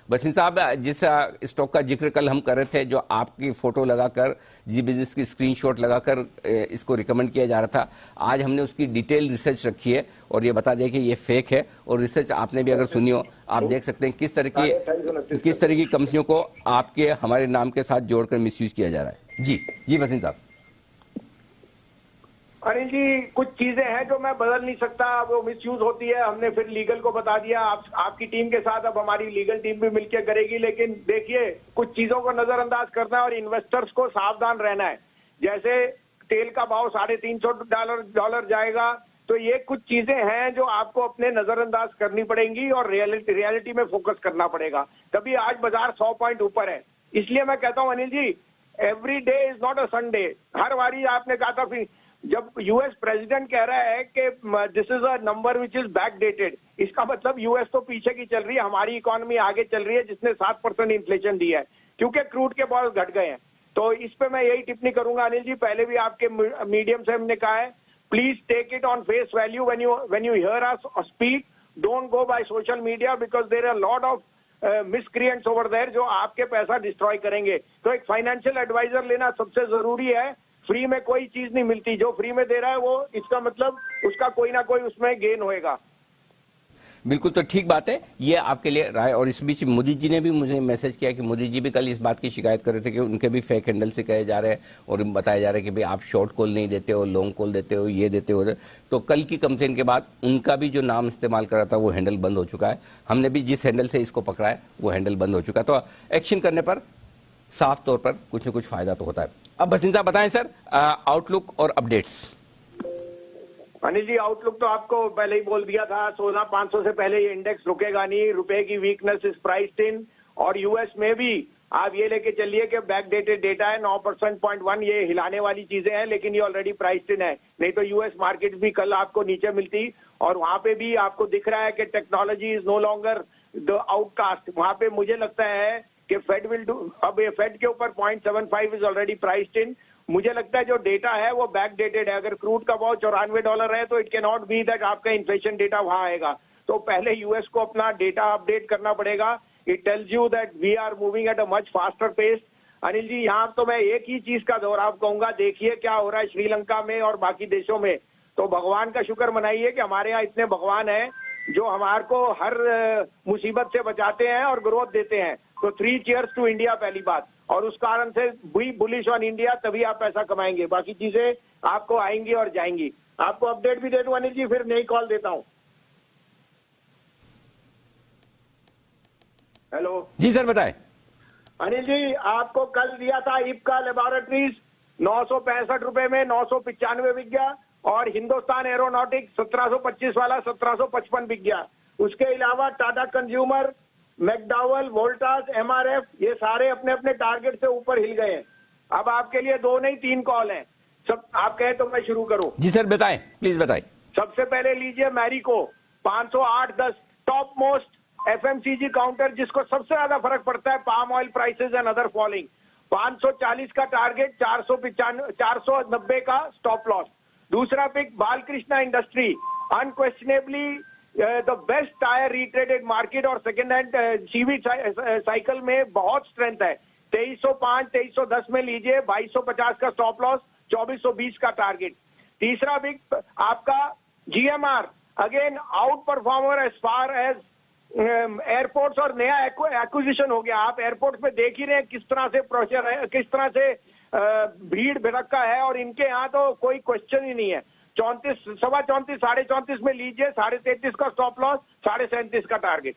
बसिन साहब, जिस स्टॉक का जिक्र कल हम कर रहे थे, जो आपकी फोटो लगाकर जी बिजनेस की स्क्रीनशॉट लगाकर इसको रिकमेंड किया जा रहा था, आज हमने उसकी डिटेल रिसर्च रखी है और ये बता दें कि ये फेक है। और रिसर्च आपने भी अगर सुनी हो, आप देख सकते हैं किस तरह की कंपनियों को आपके हमारे नाम के साथ जोड़कर मिसयूज किया जा रहा है। जी बसिन साहब। अनिल जी, कुछ चीजें हैं जो मैं बदल नहीं सकता, वो मिसयूज होती है। हमने फिर लीगल को बता दिया, आपकी टीम के साथ अब हमारी लीगल टीम भी मिलकर करेगी। लेकिन देखिए, कुछ चीजों को नजरअंदाज करना है और इन्वेस्टर्स को सावधान रहना है। जैसे तेल का भाव $350 जाएगा, तो ये कुछ चीजें हैं जो आपको अपने नजरअंदाज करनी पड़ेंगी और रियलिटी में फोकस करना पड़ेगा। तभी आज बाजार 100 पॉइंट ऊपर है। इसलिए मैं कहता हूं Anil ji, every day is not a Sunday. हर बारी आपने कहा था, फिर जब यूएस प्रेसिडेंट कह रहा है कि this is a number which is back dated, इसका मतलब यूएस तो पीछे की चल रही है, हमारी इकोनॉमी आगे चल रही है, जिसने 7% इन्फ्लेशन दी है, क्योंकि क्रूड के भाव घट गए हैं। तो इस पे मैं यही टिप्पणी करूंगा अनिल जी। पहले भी आपके मीडियम से हमने कहा है, please take it on face value when you hear us speak. Don't go by social media because there are lot of miscreants over there जो आपके पैसा डिस्ट्रॉय करेंगे। तो एक फाइनेंशियल एडवाइजर लेना सबसे जरूरी है। फ्री में कोई चीज नहीं मिलती, जो फ्री में दे रहा है वो, इसका मतलब उसका कोई ना कोई उसमें गेन होएगा। बिल्कुल, तो ठीक बात है, ये आपके लिए राय। और इस बीच मोदी जी ने भी मुझे मैसेज किया कि मोदी जी भी कल इस बात की शिकायत कर रहे थे कि उनके भी फेक हैंडल से कहे जा रहे हैं और बताया जा रहा है कि भाई आप शॉर्ट कॉल नहीं देते हो, लॉन्ग कॉल देते हो, ये देते हो। तो कल की कंप्लेन के बाद उनका भी जो नाम इस्तेमाल कर रहा था वो हैंडल बंद हो चुका है। हमने भी जिस हैंडल से इसको पकड़ा है वो हैंडल बंद हो चुका है। तो एक्शन करने पर साफ तौर पर कुछ न कुछ फायदा तो होता है। अब बसिन साहब बताएं सर, आउटलुक और अपडेट्स। अनिल जी, आउटलुक तो आपको पहले ही बोल दिया था, 16,500 से पहले ये इंडेक्स रुकेगा नहीं। रुपए की वीकनेस इज प्राइस्ड इन। और यूएस में भी आप ये लेके चलिए कि बैक डेटेड डेटा है 9%.1, ये हिलाने वाली चीजें हैं, लेकिन ये ऑलरेडी प्राइस्ड इन है। नहीं तो यूएस मार्केट भी कल आपको नीचे मिलती। और वहां पे भी आपको दिख रहा है कि technology is no longer the outcast. वहां पे मुझे लगता है कि फेड विल डू, अब ये फेड के ऊपर 0.75 इज ऑलरेडी प्राइस्ड इन। मुझे लगता है जो डेटा है वो बैक डेटेड है। अगर क्रूड का भाव $94 है तो it can not be that आपका इन्फ्लेशन डेटा वहां आएगा। तो पहले यूएस को अपना डेटा अपडेट करना पड़ेगा। It tells you that we are moving at a much faster pace. Anil ji, यहाँ तो मैं एक ही चीज का दोहराव कहूंगा, देखिए क्या हो रहा है श्रीलंका में और बाकी देशों में। तो भगवान का शुक्र मनाइए कि हमारे यहाँ इतने भगवान हैं जो हमारे को हर मुसीबत से बचाते हैं और ग्रोथ देते हैं। तो 3 चीयर्स टू इंडिया पहली बात। और उस कारण से भी बुलिश ऑन इंडिया, तभी आप पैसा कमाएंगे। बाकी चीजें आपको आएंगी और जाएंगी। आपको अपडेट भी दे दूं अनिल जी, फिर नई कॉल देता हूं। हेलो जी सर, बताएं। अनिल जी, आपको कल दिया था इप्का लेबोरेटरीज 965 रुपए में 995 बिक गया। और हिंदुस्तान एरोनॉटिक्स 1725 वाला 1755 बिक गया। उसके अलावा Tata consumer, McDowell, Voltas, MRF, ये सारे अपने अपने टारगेट से ऊपर हिल गए हैं। अब आपके लिए 2 नहीं 3 कॉल हैं। सब आप कहें तो मैं शुरू करूं? जी सर, बताएं, प्लीज बताएं। सबसे पहले लीजिए Marico 508.10, top most FMCG counter, जिसको सबसे ज्यादा फर्क पड़ता है palm oil prices and other falling. 540 का टारगेट, 490 का स्टॉप लॉस। दूसरा pick Balkrishna industry, unquestionably the best tyre retreaded market और सेकेंड हैंड सीवी साइकिल में बहुत स्ट्रेंथ है। 2305, 2310 में लीजिए, 2250 का स्टॉप लॉस, 2420 का टारगेट। तीसरा बिग आपका GMR, again outperformer as far as airports, और नया एक्विजिशन हो गया। आप एयरपोर्ट्स में देख ही रहे हैं किस तरह से प्रेशर है, किस तरह से भीड़ भड़का है, और इनके यहाँ तो कोई क्वेश्चन ही नहीं है। 34, 34.5, 34.5 में लीजिए, 33.5 का स्टॉप लॉस, 37.5 का टारगेट।